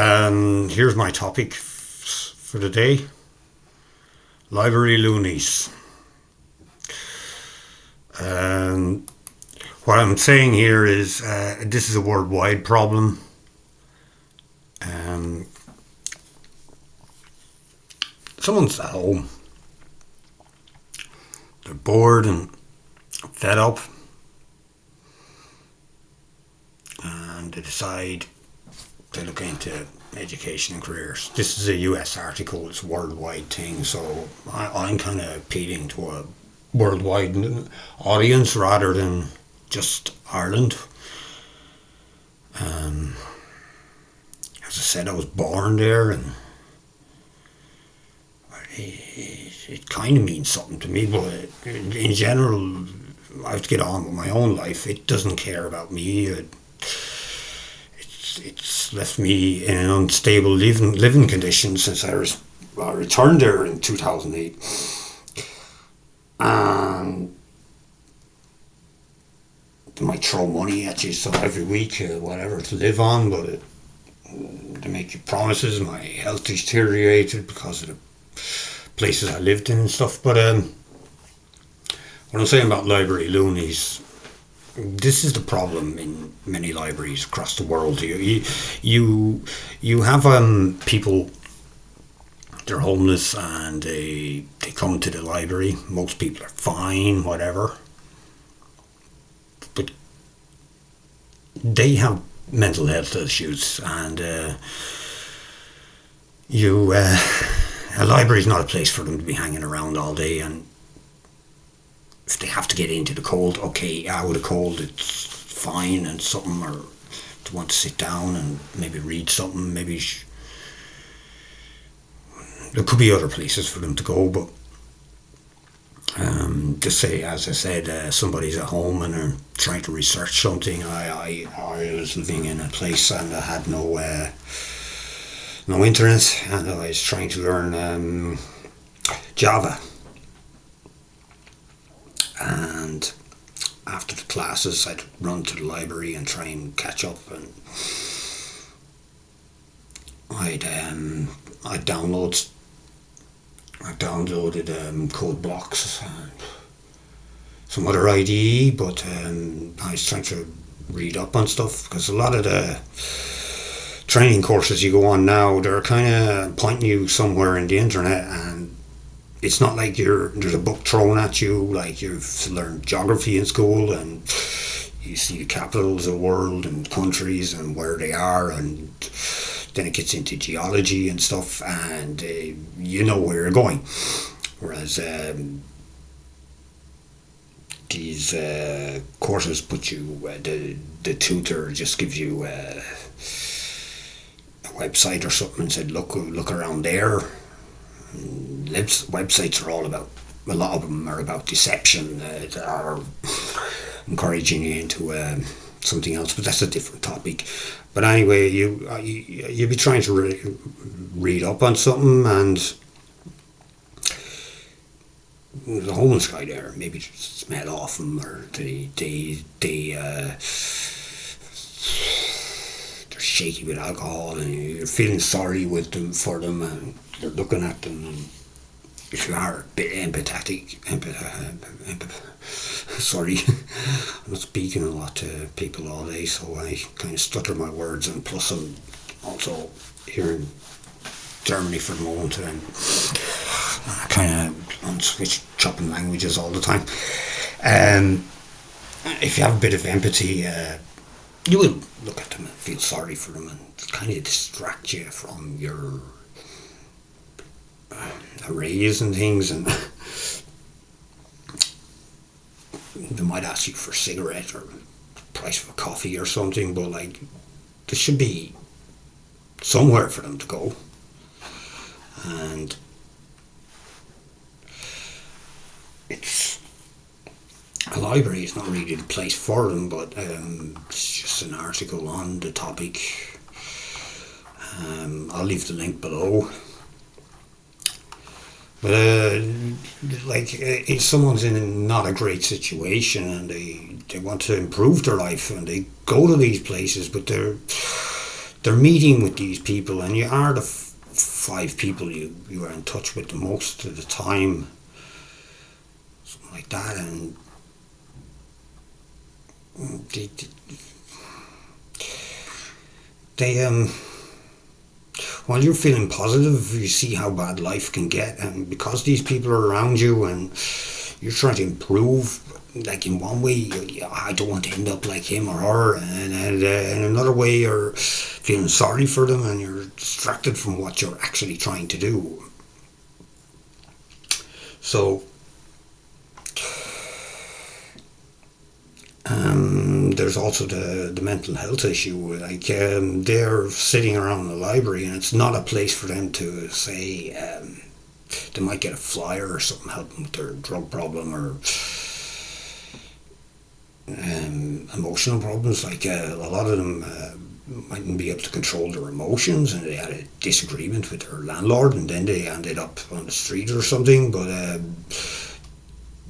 Here's my topic for the day: library loonies. Um, what I'm saying here is this is a worldwide problem. Um, Someone's at home, they're bored and fed up, and they decide to look into education and careers. This is a US article, it's a worldwide thing, so I'm kind of appealing to a worldwide audience rather than just Ireland. Um, as I said, I was born there, and it kind of means something to me, but in general, I have to get on with my own life. It doesn't care about me. It's left me in an unstable living condition since I returned there in 2008. And they might throw money at you so every week, whatever, to live on, but they make you promises. My health deteriorated because of the places I lived in and stuff. But what I'm saying about library loonies, this is the problem in many libraries across the world. You have people, they're homeless and they come to the library. Most people are fine, whatever, but they have mental health issues, and a library is not a place for them to be hanging around all day. And if they have to get into the cold, okay, out of the cold, it's fine and something, or to want to sit down and maybe read something, maybe there could be other places for them to go. But just say, as I said, somebody's at home and they're trying to research something. I was living in a place and I had no internet, and I was trying to learn Java. And after the classes, I'd run to the library and try and catch up, and I downloaded code blocks and some other IDE, but I was trying to read up on stuff, because a lot of the training courses you go on now, they're kind of pointing you somewhere in the internet, and it's not like there's a book thrown at you like you've learned geography in school and you see the capitals of the world and countries and where they are, and then it gets into geology and stuff, and you know where you're going. Whereas these courses put you, the tutor just gives you a website or something and said, look around there. Websites are all about, a lot of them are about deception, that are encouraging you into something else, but that's a different topic. But anyway, you'll be trying to read up on something, and there's a homeless guy there, maybe just smell off him, or they're shaky with alcohol, and you're feeling sorry for them, and you're looking at them, and if you are a bit empathetic, sorry, I'm not speaking a lot to people all day, so I kind of stutter my words, and plus I'm also here in Germany for the moment, and I kind of on switch chopping languages all the time. If you have a bit of empathy, you will look at them and feel sorry for them, and kind of distract you from your arrays and things, and they might ask you for a cigarette or price of a coffee or something, but like, there should be somewhere for them to go. And a library is not really the place for them, but it's just an article on the topic. I'll leave the link below. But if someone's in not a great situation and they want to improve their life, and they go to these places, but they're meeting with these people, and you are the five people you are in touch with the most of the time, something like that, and they, they while you're feeling positive, you see how bad life can get, and because these people are around you and you're trying to improve, like in one way, I don't want to end up like him or her, and in another way, you're feeling sorry for them and you're distracted from what you're actually trying to do. So, there's also the mental health issue. Like they're sitting around the library, and it's not a place for them to say. They might get a flyer or something helping with their drug problem or emotional problems. Like a lot of them mightn't be able to control their emotions, and they had a disagreement with their landlord, and then they ended up on the street or something. But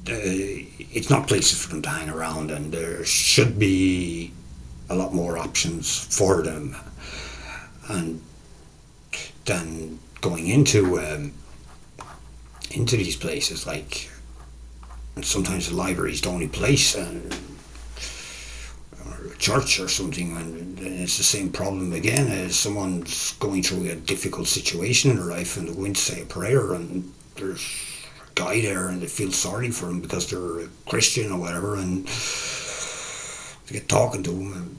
it's not places for them to hang around, and there should be a lot more options for them, and then going into these places, like sometimes the library is the only place, and or a church or something, and it's the same problem again as someone's going through a difficult situation in their life, and they go in to say a prayer, and there's a guy there, and they feel sorry for him because they're a Christian or whatever, and they get talking to him, and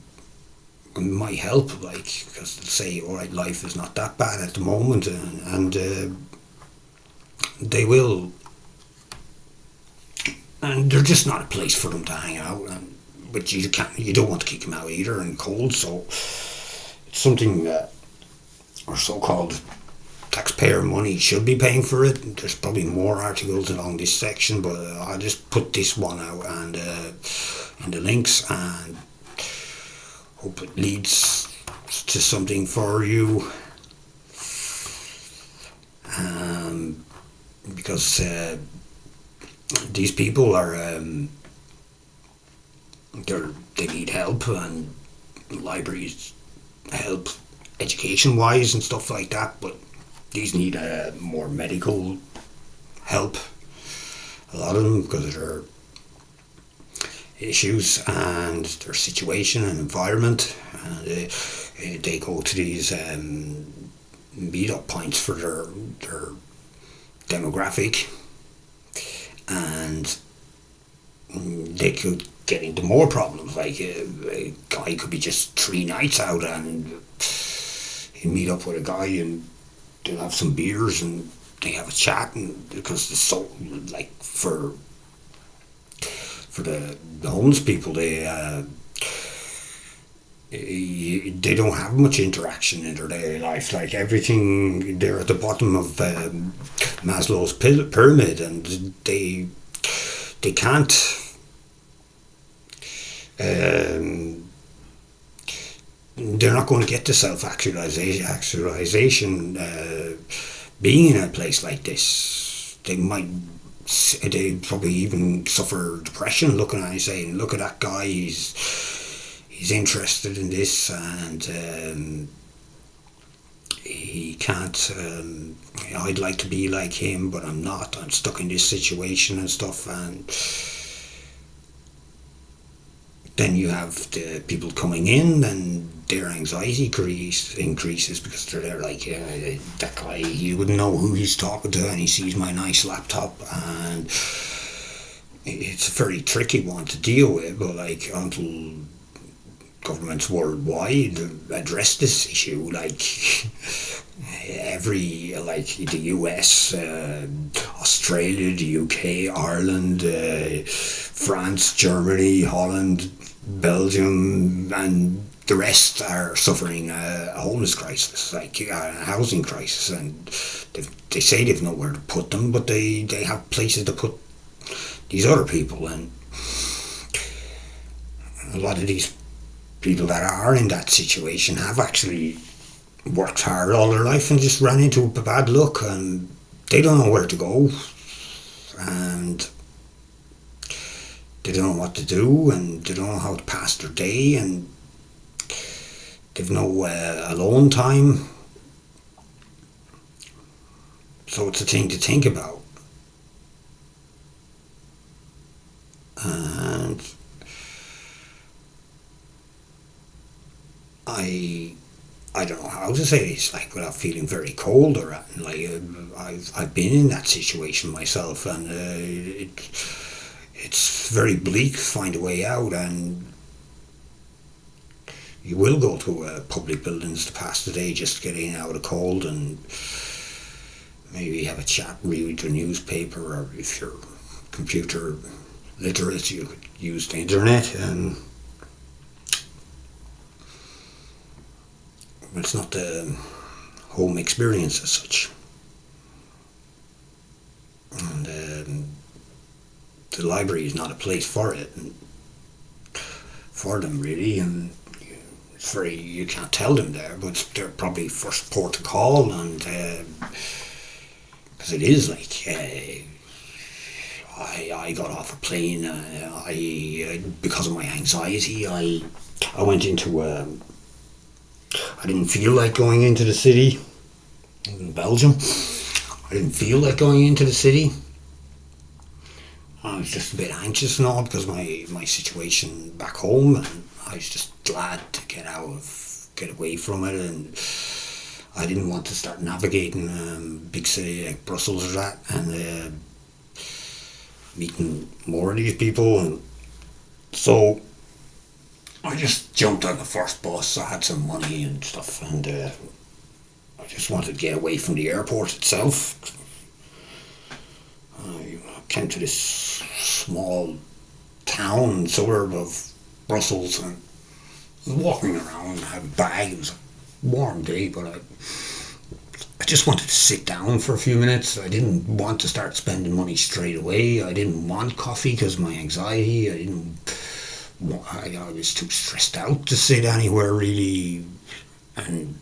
it might help, like, because they'll say, all right, life is not that bad at the moment, and they will, and they're just not a place for them to hang out. But you don't want to kick them out either in cold. So it's something that our so-called taxpayer money should be paying for it. There's probably more articles along this section, but I just put this one out and the links, and hope it leads to something for you. Because these people are they need help, and libraries help education wise and stuff like that, but these need more medical help, a lot of them, because of their issues and their situation and environment, and they go to these meet-up points for their demographic, and they could get into more problems. Like a guy could be just 3 nights out, and he'd meet up with a guy, and they'll have some beers, and they have a chat, and because it's so, like, for the homeless people, they don't have much interaction in their daily life. Like, everything, they're at the bottom of Maslow's pyramid, and they can't they're not going to get to self-actualization being in a place like this. They probably even suffer depression looking at it and saying, look at that guy, he's interested in this, and he can't, I'd like to be like him, but I'm not, I'm stuck in this situation and stuff. And then you have the people coming in, and their anxiety increases because they're there like, that guy, you wouldn't know who he's talking to, and he sees my nice laptop, and it's a very tricky one to deal with. But like, until governments worldwide address this issue, like like the US, Australia, the UK, Ireland, France, Germany, Holland, Belgium, and the rest are suffering a homeless crisis, like a housing crisis, and they say they've nowhere to put them, but they have places to put these other people. And a lot of these people that are in that situation have actually worked hard all their life and just ran into bad luck, and they don't know where to go, and they don't know what to do, and they don't know how to pass their day, and they've no alone time. So it's a thing to think about. And I I don't know how to say this, like without feeling very cold or anything. Like I've been in that situation myself, and it's very bleak to find a way out, and you will go to public buildings to pass the day just to get in out of the cold, and maybe have a chat, read the newspaper, or if you're computer literate, you could use the internet, and it's not the home experience as such. And the library is not a place for it, and for them really, and it's very, you can't tell them there, but they're probably first port of call, and because it is like I got off a plane. I because of my anxiety, I went into. I didn't feel like going into the city. In Belgium, I didn't feel like going into the city. I was just a bit anxious and all because my situation back home, and I was just glad to get away from it, and I didn't want to start navigating big city like Brussels or that, and meeting more of these people, and so I just jumped on the first bus. I had some money and stuff, and I just wanted to get away from the airport itself. I came to this small town, suburb of Brussels, and I was walking around. I had a bag. It was a warm day, but I just wanted to sit down for a few minutes. I didn't want to start spending money straight away. I didn't want coffee because of my anxiety. I was too stressed out to sit anywhere really and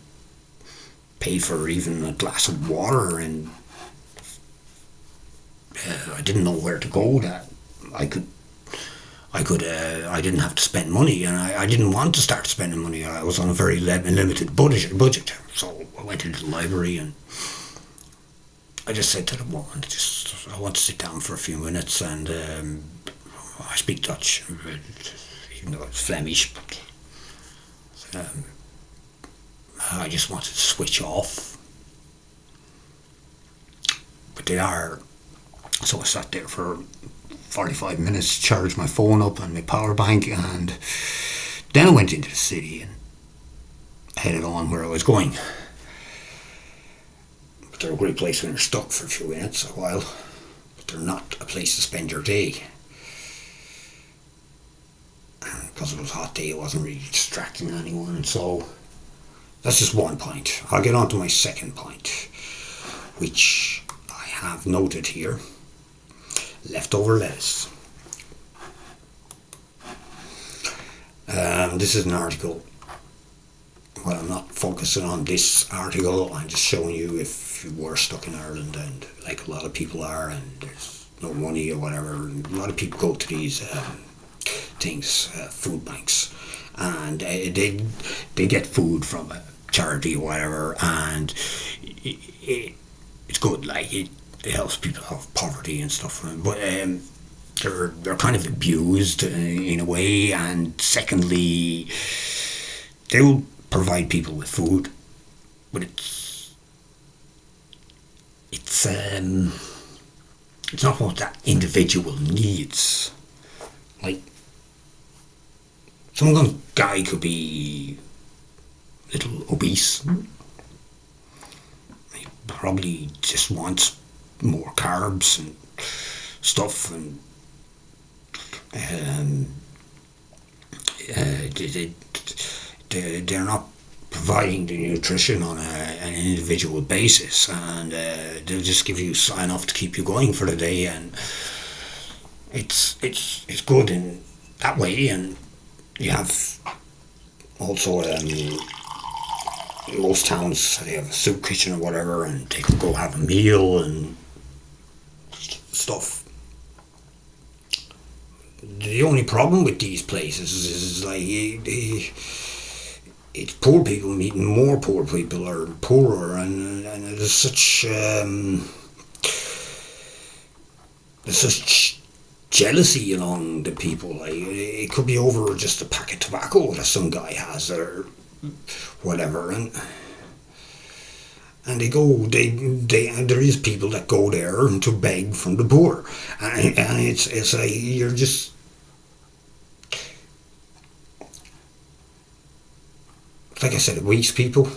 pay for even a glass of water, and I didn't know where to go that I didn't have to spend money, and I didn't want to start spending money. I was on a very limited budget, so I went into the library, and I just said to the woman, I want to sit down for a few minutes, and I speak Dutch, even though it's Flemish, but I just wanted to switch off. But so I sat there for 45 minutes, charged my phone up and my power bank, and then I went into the city and headed on where I was going. But they're a great place when you're stuck for a few minutes, a while, but they're not a place to spend your day. And because it was a hot day, it wasn't really distracting anyone, so that's just one point. I'll get on to my second point, which I have noted here. Leftover lettuce. This is an article. Well, I'm not focusing on this article. I'm just showing you if you were stuck in Ireland, and like a lot of people are, and there's no money or whatever. And a lot of people go to these things, food banks, and they get food from a charity or whatever, and it's good. Like it helps people out of poverty and stuff, but they're kind of abused in a way, and secondly, they will provide people with food, but it's not what that individual needs. Like some guy could be a little obese. He probably just wants more carbs and stuff, and they're not providing the nutrition on an individual basis, and they'll just give you enough to keep you going for the day, and it's good in that way. And you have also in most towns they have a soup kitchen or whatever, and they can go have a meal and stuff. The only problem with these places is like it's poor people meeting more poor people or poorer, and there's such jealousy among the people. Like it could be over just a pack of tobacco that some guy has or whatever, and they and there is people that go there to beg from the poor, and it's like you're just like I said, it wastes people.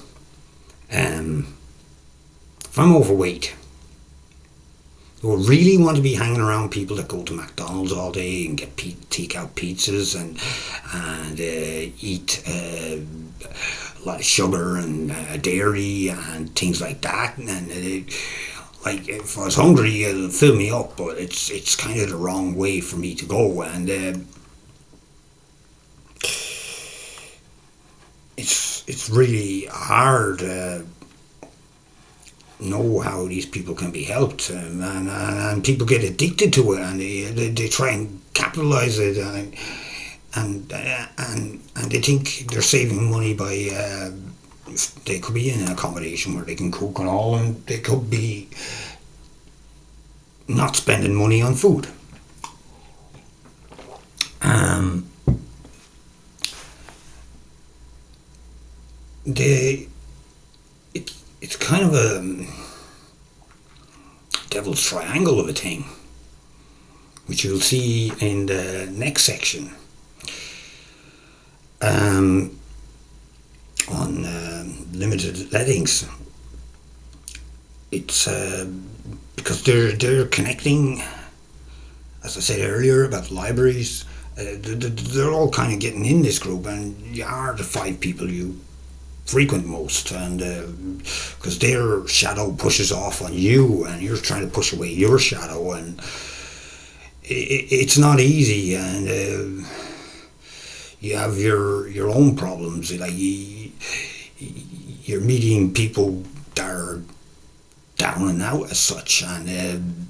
If I'm overweight, I would really want to be hanging around people that go to McDonald's all day and get take out pizzas and eat a lot of sugar and dairy and things like that. And like if I was hungry, it'll fill me up, but it's kind of the wrong way for me to go. And it's really hard. Know how these people can be helped, and people get addicted to it, and they try and capitalize it, and they think they're saving money by they could be in an accommodation where they can cook and all, and they could be not spending money on food. They it's kind of a devil's triangle of a thing, which you'll see in the next section on limited lettings. It's because they're connecting, as I said earlier about libraries. They're all kind of getting in this group, and you are the 5 people you frequent most, and because their shadow pushes off on you and you're trying to push away your shadow, and it's not easy, and you have your own problems. Like you're meeting people that are down and out as such, and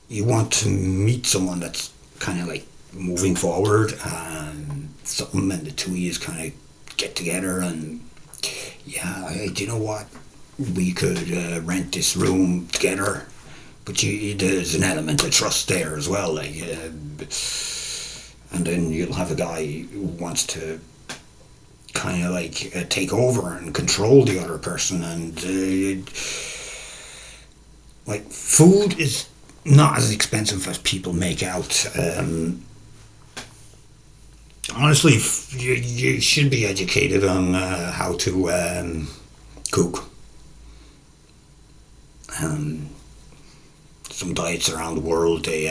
you want to meet someone that's kind of like moving forward and something, and the two of you kind of get together and hey, do you know what, we could rent this room together, but there's an element of trust there as well, like and then you'll have a guy who wants to kind of like take over and control the other person, and like food is not as expensive as people make out. Honestly, you should be educated on how to cook. Some diets around the world, they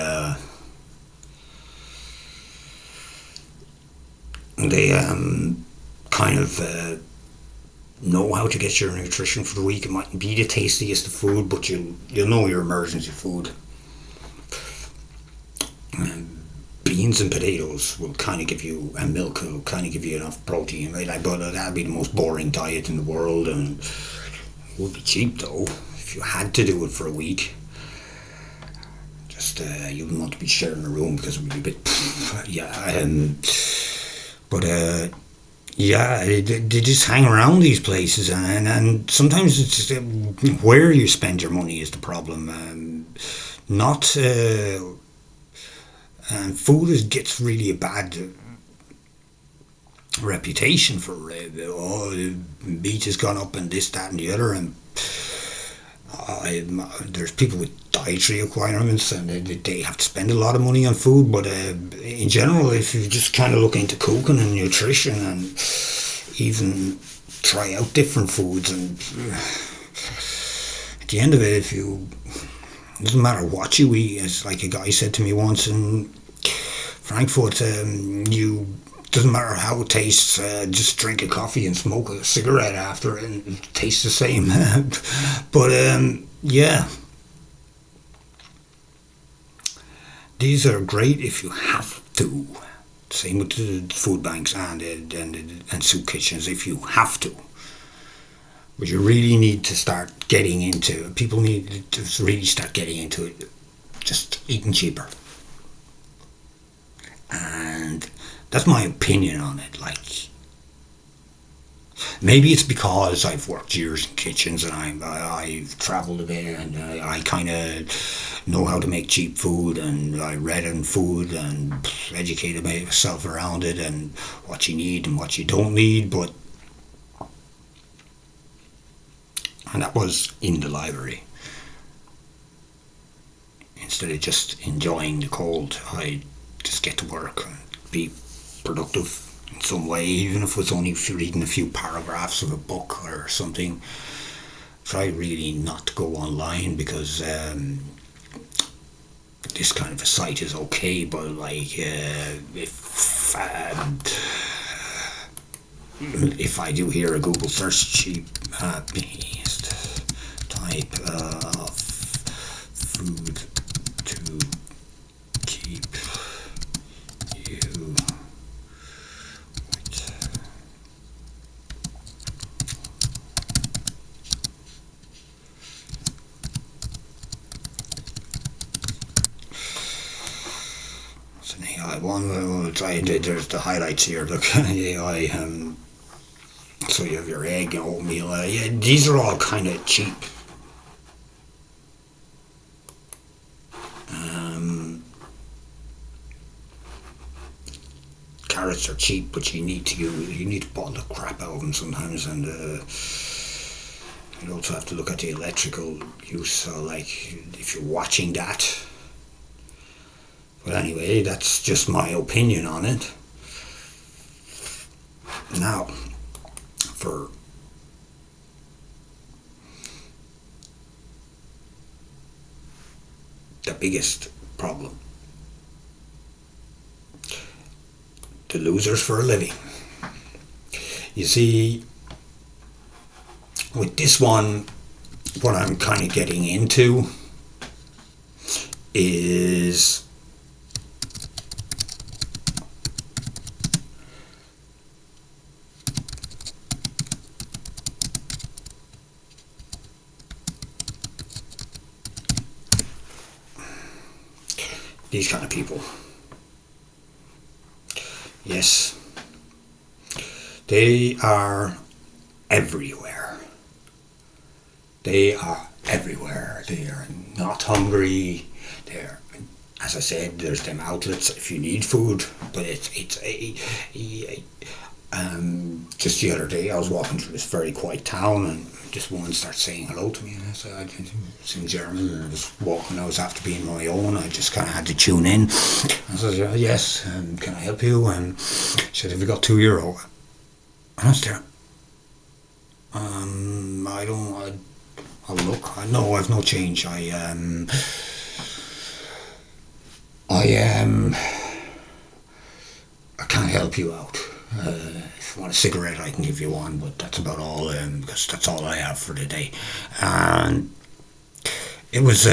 kind of know how to get your nutrition for the week. It mightn't be the tastiest of food, but you'll know your emergency food. Beans and potatoes will kind of give you, and milk will kind of give you enough protein, right? Like, but that'd be the most boring diet in the world, and it would be cheap though if you had to do it for a week. Just you wouldn't want to be sharing a room because it would be a bit, but they just hang around these places, and sometimes it's just, where you spend your money is the problem, not. And food gets really a bad reputation for meat has gone up and this, that, and the other, and there's people with dietary requirements and they have to spend a lot of money on food. But in general, if you just kind of look into cooking and nutrition and even try out different foods, and at the end of it, it doesn't matter what you eat. It's like a guy said to me once in Frankfurt, doesn't matter how it tastes, just drink a coffee and smoke a cigarette after it and it tastes the same. But these are great if you have to. Same with the food banks and soup kitchens, if you have to. But you really need to start getting into it. People need to really start getting into it. Just eating cheaper. And that's my opinion on it. Like, Maybe it's because I've worked years in kitchens and I've travelled a bit and I kind of know how to make cheap food and I read on food and educated myself around it and what you need and what you don't need. But and that was in the library. Instead of just enjoying the cold, I just get to work and be productive in some way, even if it was only reading a few paragraphs of a book or something. Try really not to go online because this kind of a site is okay, but like if I do hear a Google search, cheap based type of food to keep you it's an AI one. We'll try. There's the highlights here. Look, AI. So you have your egg and oatmeal. Yeah, these are all kind of cheap. Carrots are cheap, but you need to bottle the crap out of them sometimes, and you also have to look at the electrical use. So, like, if you're watching that. But anyway, that's just my opinion on it. Now, for the biggest problem, the losers for a living. You see, with this one, what I'm kind of getting into is these kind of people. Yes, they are everywhere. They are everywhere. They are not hungry. They're, as I said, there's them outlets if you need food. But just the other day I was walking through this very quiet town and this woman starts saying hello to me and I said it's in German and I was walking. I was after being on my own. I just kind of had to tune in. I said yes, can I help you? And she said, have you got €2? And I was there. I don't. I'll look. No, I've no change. I can't help you out. If you want a cigarette, I can give you one, but that's about all. Because that's all I have for the day. And it was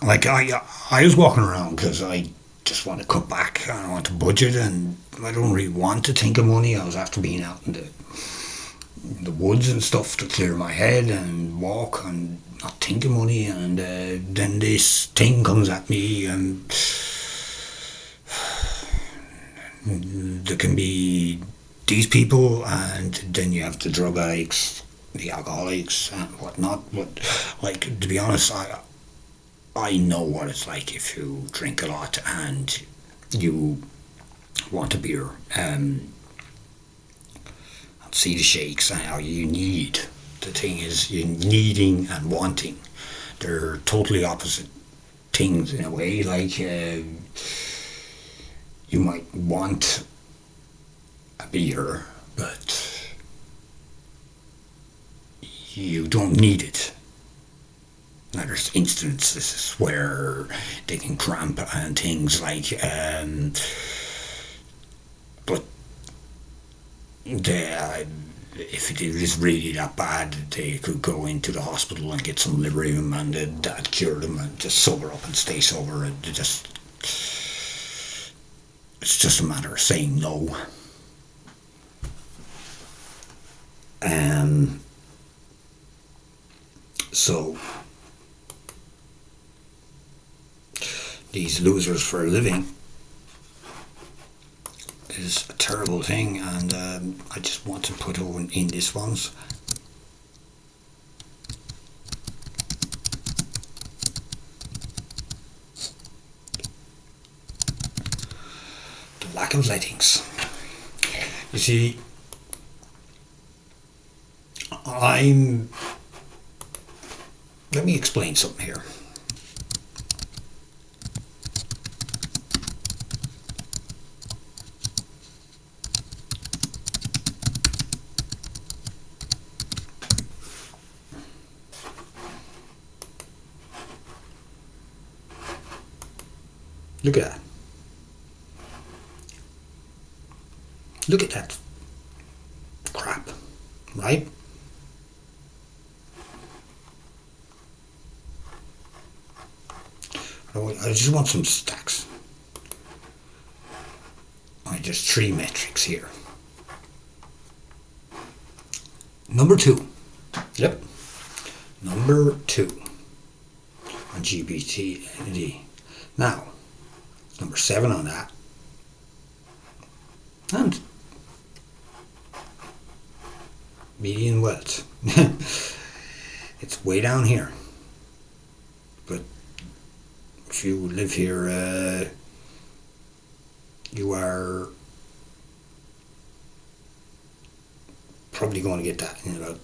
like I was walking around because I just want to cut back and I want to budget, and I don't really want to think of money. I was after being out in the woods and stuff to clear my head and walk and not think of money, and then this thing comes at me, and there can be these people, and then you have the drug addicts, the alcoholics, and whatnot. But like, to be honest, I know what it's like if you drink a lot and you want a beer. See the shakes and how you need. The thing is, you needing and wanting. They're totally opposite things in a way. Like you might want a beer, but you don't need it. Now, there's instances where they can cramp and things like, but if it is really that bad, they could go into the hospital and get some Librium, and that cure them and just sober up and stay sober. And it's just a matter of saying no. So these losers for a living, is a terrible thing, and I just want to put in this ones. The lack of lettings. You see, let me explain something here. Look at that. Look at that crap, right? I just want some stacks. Just 3 metrics here. Number 2. Yep. Number 2 on GBTD. Now, number 7 on that. And median wealth. It's way down here. But if you live here, you are probably going to get that in about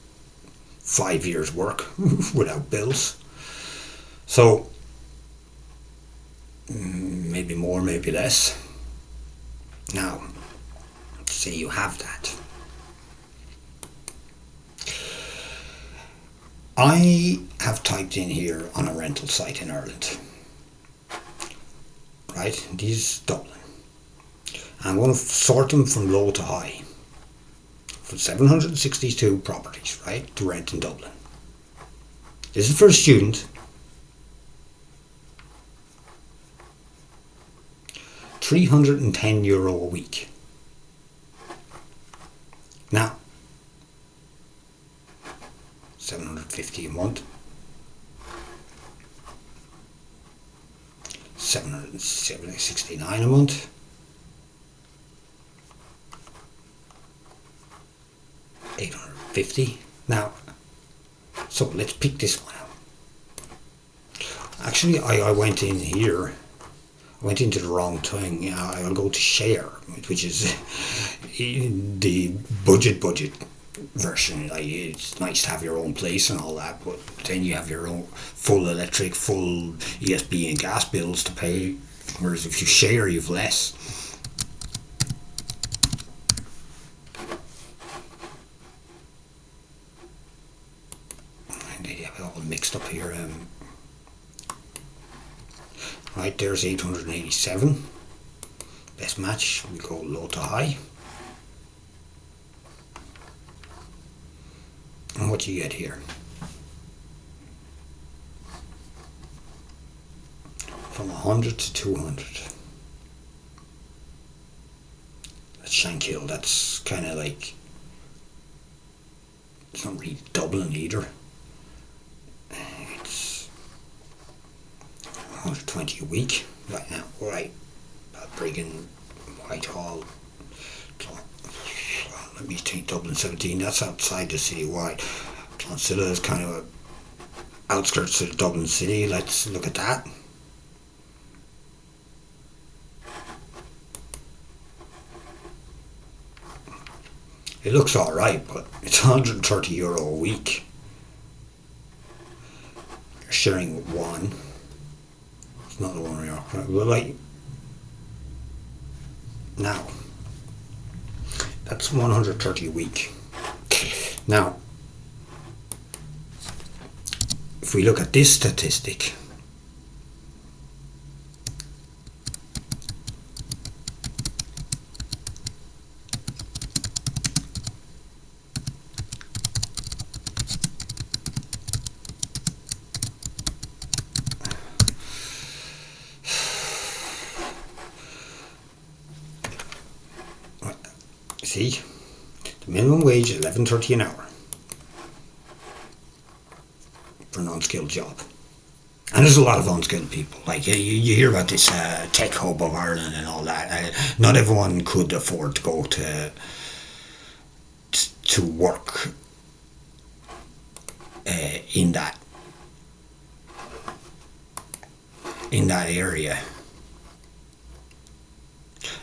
5 years' work without bills. So maybe more, maybe less. Now, say you have that. I have typed in here on a rental site in Ireland. Right? These Dublin. I'm going to sort them from low to high. For 762 properties, right, to rent in Dublin. This is for a student. €310 a week. Now, 750 a month. 769 a month. 850. Now, so let's pick this one out. Actually, I went in here. I went into the wrong thing. I'll go to share, which is the budget version. It's nice to have your own place and all that, but then you have your own full electric, full ESB and gas bills to pay. Whereas if you share, you've less. And they have it all mixed up here. Right, there's 887. Best match, we go low to high. And what do you get here? From 100 to 200. That's Shankill, that's kind of like, it's not really Dublin either. It's 120 a week right now, right? Brigham, Whitehall. Let me take Dublin 17. That's outside the city wide. Clonsilla is kind of outskirts of Dublin city. Let's look at that. It looks all right, but it's €130 a week. You're sharing with one. It's not the one we are. Well, like now, that's 130 a week. Now, if we look at this statistic, see, the minimum wage is $11.30 an hour for a non-skilled job. And there's a lot of unskilled people. Like you hear about this tech hub of Ireland and all that. Not everyone could afford to go to work in that area.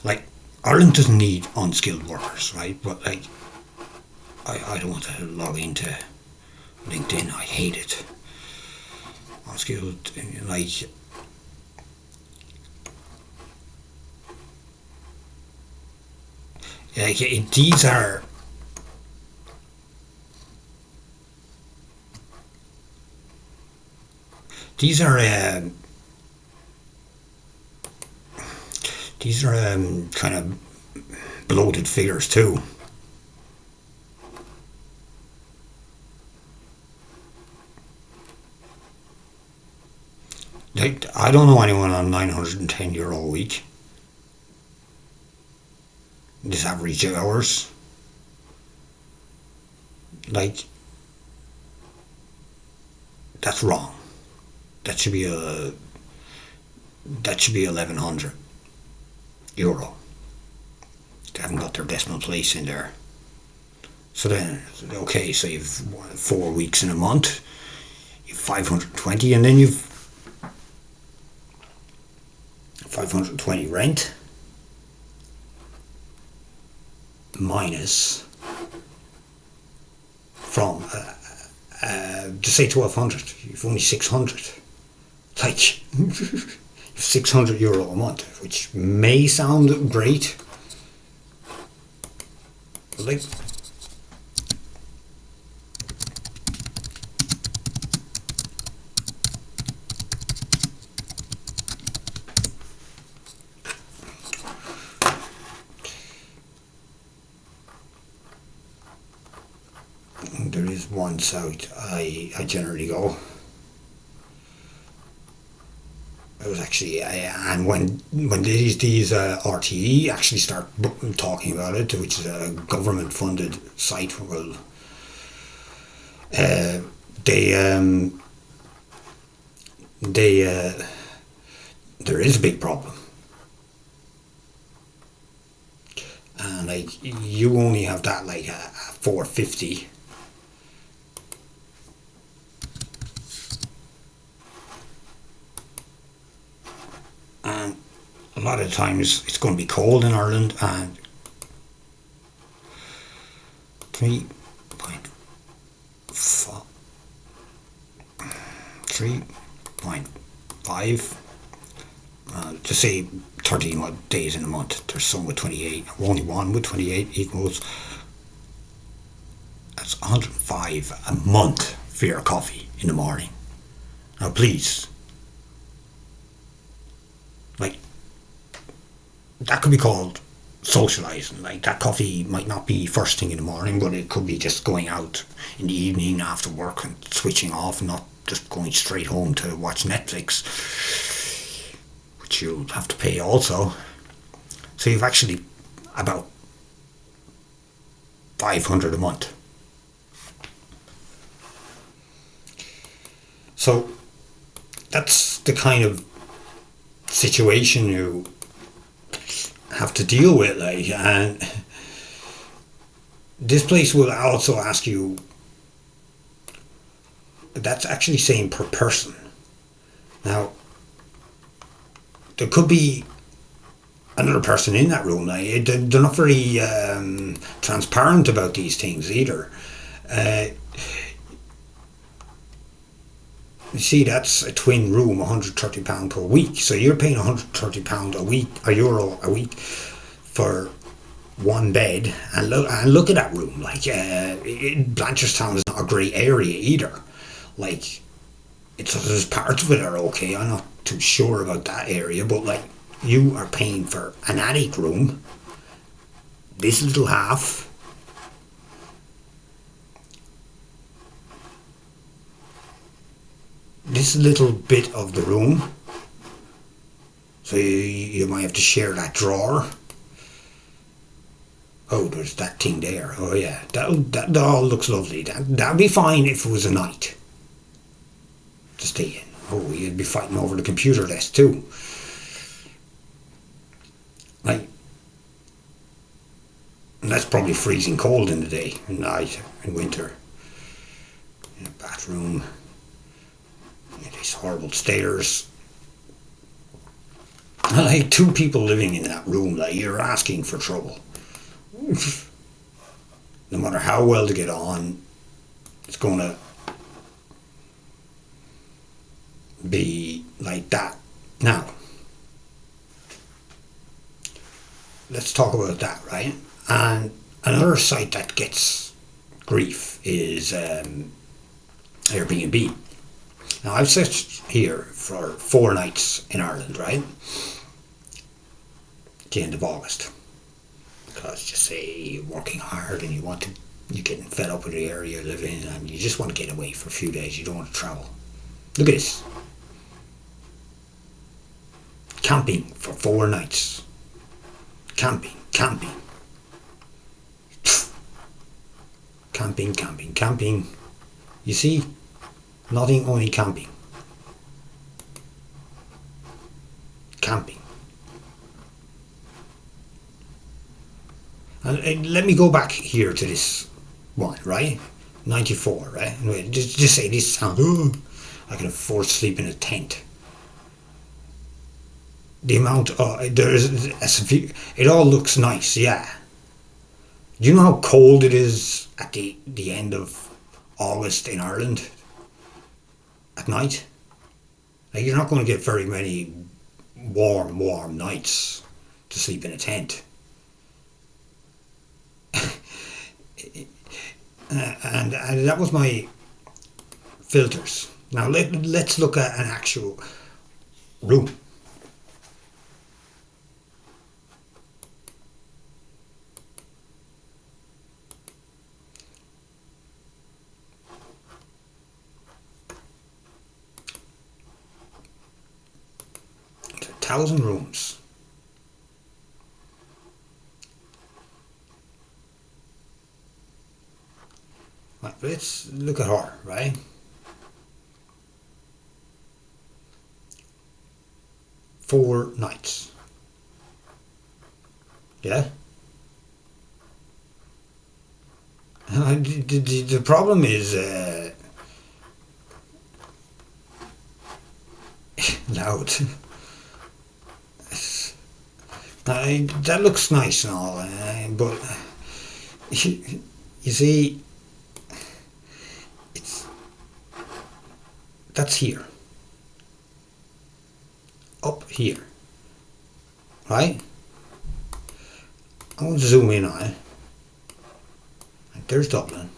Like Ireland doesn't need unskilled workers, right? But like I don't want to log into LinkedIn. I hate it. Unskilled, like these are kind of bloated figures too. Like I don't know anyone on €910 a week. This average hours, like that's wrong. That should be a that should be €1,100. They haven't got their decimal place in there. So then, okay, so you've 4 weeks in a month, you've 520, and then you've 520 rent minus from just say 1,200. You've only 600. Like €600 a month, which may sound great, but like there is one site I generally go. It was actually, and when these RTE actually start talking about it, which is a government funded site, well, uh, they they there is a big problem, and like you only have that like a 450. And a lot of times it's going to be cold in Ireland, and 3.5, 3.5, to say 13 odd days in a month. There's some with 28, only one with 28 equals, that's 105 a month for your coffee in the morning. Now please, like, that could be called socializing. Like that coffee might not be first thing in the morning, but it could be just going out in the evening after work and switching off, and not just going straight home to watch Netflix, which you'll have to pay also. So you've actually about 500 a month. So that's the kind of situation you have to deal with, like, and this place will also ask you, that's actually saying per person. Now there could be another person in that room. Like, they're not very transparent about these things either. uh, you see, that's a twin room, £130 per week. So you're paying £130 a week, a euro a week, for one bed. And look at that room. Like, Blanchardstown is not a great area either. Like, there's parts of it are okay. I'm not too sure about that area, but like, you are paying for an attic room, this little half, this little bit of the room. So you might have to share that drawer. Oh, there's that thing there. Oh yeah, that all looks lovely. That'd be fine if it was a night to stay in. Oh, you'd be fighting over the computer desk too. Like, and that's probably freezing cold in the day, in night, in winter. In a bathroom, these horrible stairs. Like two people living in that room, like you're asking for trouble. No matter how well they get on, it's gonna be like that. Now, let's talk about that, right? And another site that gets grief is Airbnb. Now, I've searched here for 4 nights in Ireland, right? At the end of August. Because just say you're working hard and you're getting fed up with the area you live in and you just want to get away for a few days, you don't want to travel. Look at this. Camping for 4 nights. Camping. Camping. You see? Nothing, only camping. Camping. And let me go back here to this one, right? 94, right? Just say this sound. I can afford to sleep in a tent. The amount it all looks nice, yeah. Do you know how cold it is at the end of August in Ireland at night? Like, you're not going to get very many warm nights to sleep in a tent. And that was my filters. Now let's look at an actual room. It's 1,000 rooms. Right, let's look at her, right? 4 nights. Yeah? The problem is loud. That looks nice and all, but you see, that's here. Up here. Right? I'm going to zoom in on it. There's Dublin.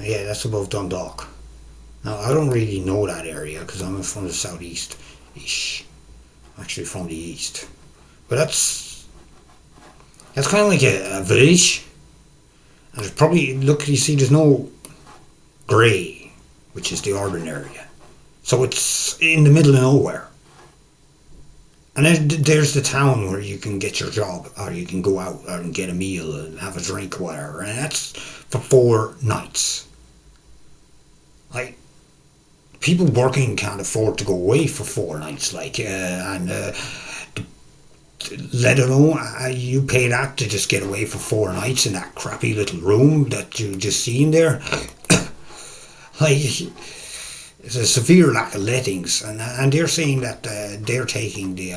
Yeah, that's above Dundalk. Now, I don't really know that area because I'm from the southeast-ish. I'm actually from the east. But that's kind of like a village. And there's probably, look, you see, there's no grey, which is the urban area. So it's in the middle of nowhere. And then there's the town where you can get your job, or you can go out and get a meal and have a drink or whatever. And that's for 4 nights. Like, people working can't afford to go away for 4 nights. Like, let alone you pay that to just get away for 4 nights in that crappy little room that you just seen there. Like, it's a severe lack of lettings, and they're saying that they're taking the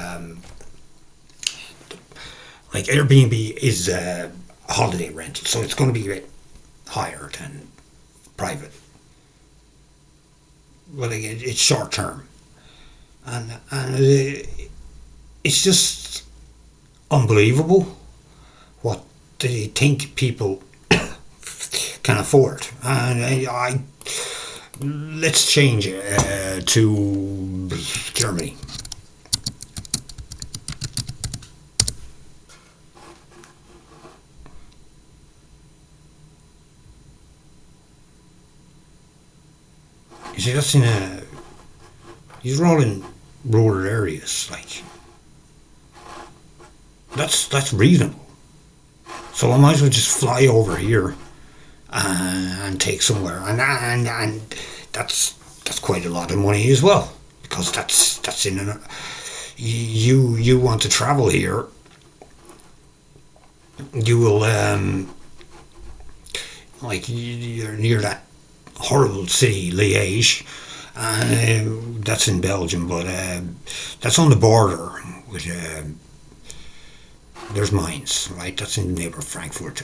like Airbnb is holiday rental, so it's going to be a bit higher than private. Well, it's short term, and it's just unbelievable what they think people can afford, and I let's change it to Germany. You see, that's these are all in rural areas, like, that's reasonable. So I might as well just fly over here and take somewhere, and that's quite a lot of money as well, because that's in an, you want to travel here, you will like you're near that horrible city Liège, that's in Belgium, but that's on the border with there's Mainz, right? That's in the neighbour of Frankfurt.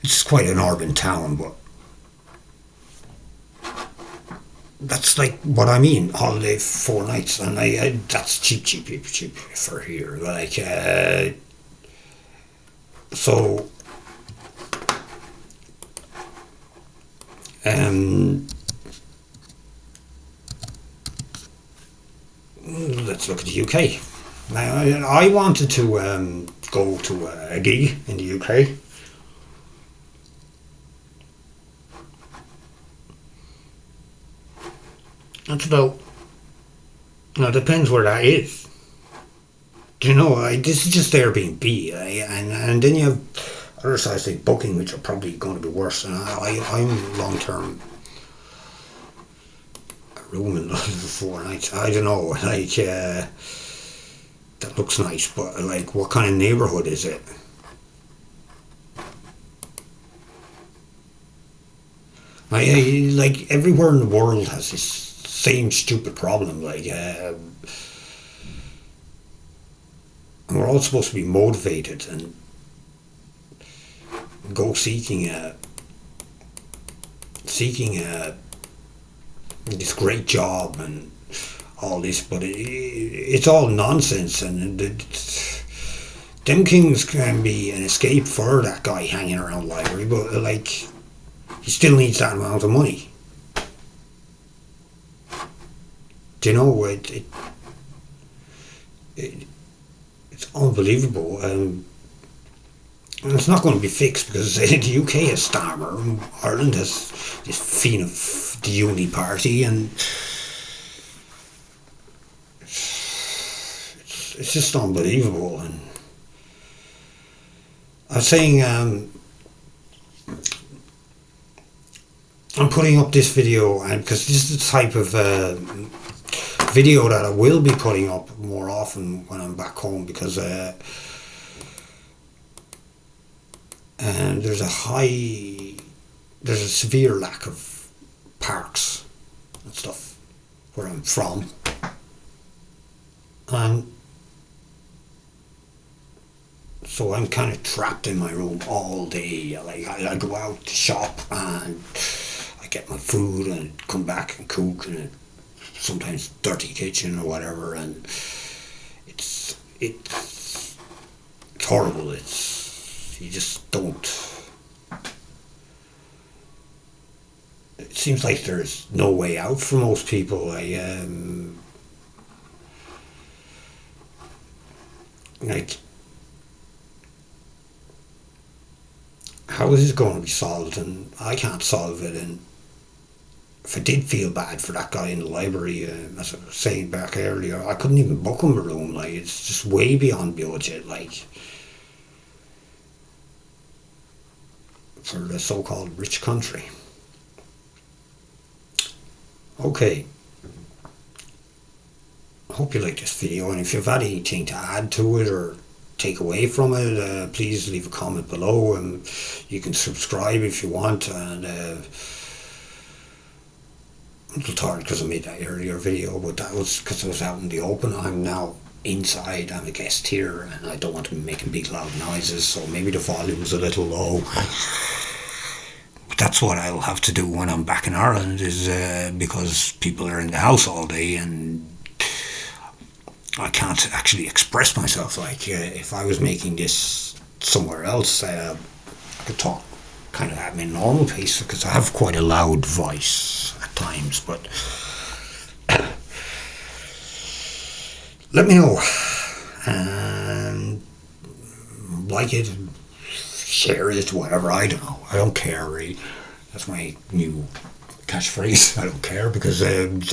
It's quite an urban town, but that's like what I mean. Holiday 4 nights, and that's cheap for here. Like so, um, let's look at the UK. Now, I wanted to go to a gig in the UK. That's about. Now, it depends where that is. Do you know? This is just Airbnb, and then you have other sites like Booking, which are probably going to be worse. And I'm long term room in London for 4 nights. I don't know. Like that looks nice, but like, what kind of neighborhood is it? Like everywhere in the world has this same stupid problem. Like, we're all supposed to be motivated and go seeking this great job and all this, but it's all nonsense, and them things can be an escape for that guy hanging around the library, but like, he still needs that amount of money. Do you know, it's unbelievable, and it's not going to be fixed, because the UK has Starmer, and Ireland has this fiend of the Uni Party, and it's just unbelievable. And I was saying, I'm putting up this video, and because this is the type of video that I will be putting up more often when I'm back home, because and there's a severe lack of parks and stuff where I'm from, and so I'm kind of trapped in my room all day. Like, I go out to shop, and I get my food and come back and cook, and sometimes dirty kitchen or whatever, and it's horrible. You just don't. It seems like there's no way out for most people. Like, how is this going to be solved? And I can't solve it. And if I did feel bad for that guy in the library, as I was saying back earlier, I couldn't even book him a room. Like, it's just way beyond budget. Like, for the so-called rich country. Okay. I hope you like this video, and if you've had anything to add to it or take away from it, please leave a comment below, and you can subscribe if you want. And I'm a little tired because I made that earlier video, but that was because I was out in the open. I'm now inside. I'm a guest here, and I don't want to be making big loud noises, so maybe the volume's a little low. That's what I'll have to do when I'm back in Ireland, is because people are in the house all day, and I can't actually express myself. Like, if I was making this somewhere else, I could talk kind of at my normal pace, because I have quite a loud voice at times. But let me know, and like it, share it, whatever. I don't know. I don't care, really. That's my new catchphrase. I don't care, because it's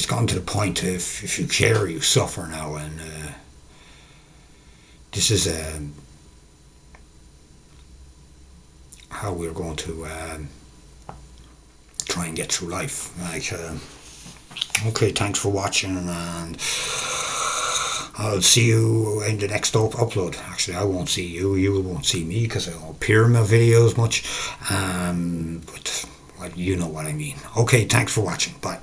gone to the point, if you care, you suffer now, and this is how we're going to try and get through life. Like, okay, thanks for watching, and I'll see you in the next upload. Actually, I won't see you. You won't see me because I don't appear in my videos much. But well, you know what I mean. Okay, thanks for watching. Bye.